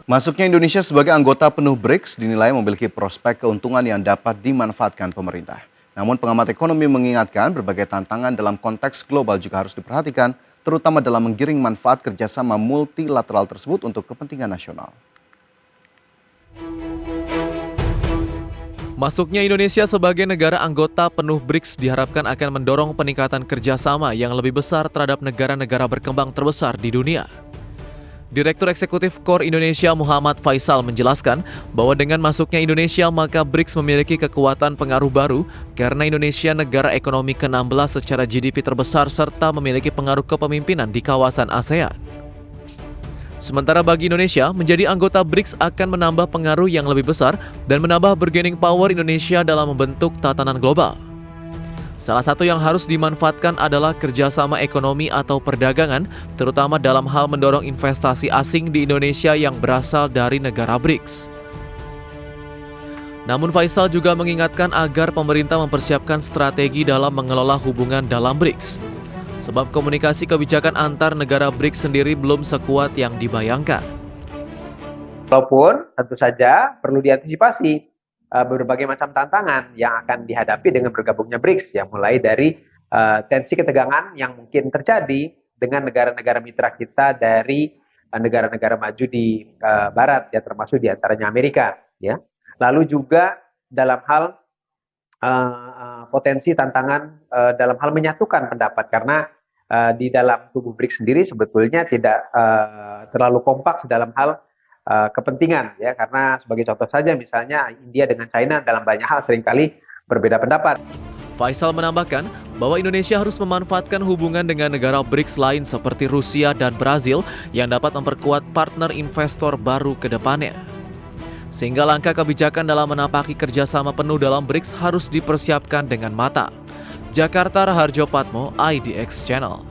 Masuknya Indonesia sebagai anggota penuh BRICS dinilai memiliki prospek keuntungan yang dapat dimanfaatkan pemerintah. Namun pengamat ekonomi mengingatkan berbagai tantangan dalam konteks global juga harus diperhatikan, terutama dalam menggiring manfaat kerjasama multilateral tersebut untuk kepentingan nasional. Masuknya Indonesia sebagai negara anggota penuh BRICS diharapkan akan mendorong peningkatan kerjasama yang lebih besar terhadap negara-negara berkembang terbesar di dunia. Direktur Eksekutif KOR Indonesia Muhammad Faisal menjelaskan bahwa dengan masuknya Indonesia maka BRICS memiliki kekuatan pengaruh baru karena Indonesia negara ekonomi ke-16 secara GDP terbesar serta memiliki pengaruh kepemimpinan di kawasan ASEAN. Sementara bagi Indonesia, menjadi anggota BRICS akan menambah pengaruh yang lebih besar dan menambah bargaining power Indonesia dalam membentuk tatanan global. Salah satu yang harus dimanfaatkan adalah kerjasama ekonomi atau perdagangan, terutama dalam hal mendorong investasi asing di Indonesia yang berasal dari negara BRICS. Namun Faisal juga mengingatkan agar pemerintah mempersiapkan strategi dalam mengelola hubungan dalam BRICS. Sebab komunikasi kebijakan antar negara BRICS sendiri belum sekuat yang dibayangkan. Walaupun tentu saja perlu diantisipasi berbagai macam tantangan yang akan dihadapi dengan bergabungnya BRICS, yang mulai dari tensi ketegangan yang mungkin terjadi dengan negara-negara mitra kita dari negara-negara maju di Barat, ya termasuk diantaranya Amerika, ya. Lalu juga dalam hal potensi tantangan dalam hal menyatukan pendapat, karena di dalam tubuh BRICS sendiri sebetulnya tidak terlalu kompak dalam hal kepentingan, ya, karena sebagai contoh saja misalnya India dengan China dalam banyak hal seringkali berbeda pendapat. Faisal menambahkan bahwa Indonesia harus memanfaatkan hubungan dengan negara BRICS lain seperti Rusia dan Brazil yang dapat memperkuat partner investor baru ke depannya. Sehingga langkah kebijakan dalam menapaki kerjasama penuh dalam BRICS harus dipersiapkan dengan matang. Jakarta, Raharjo Patmo, IDX Channel.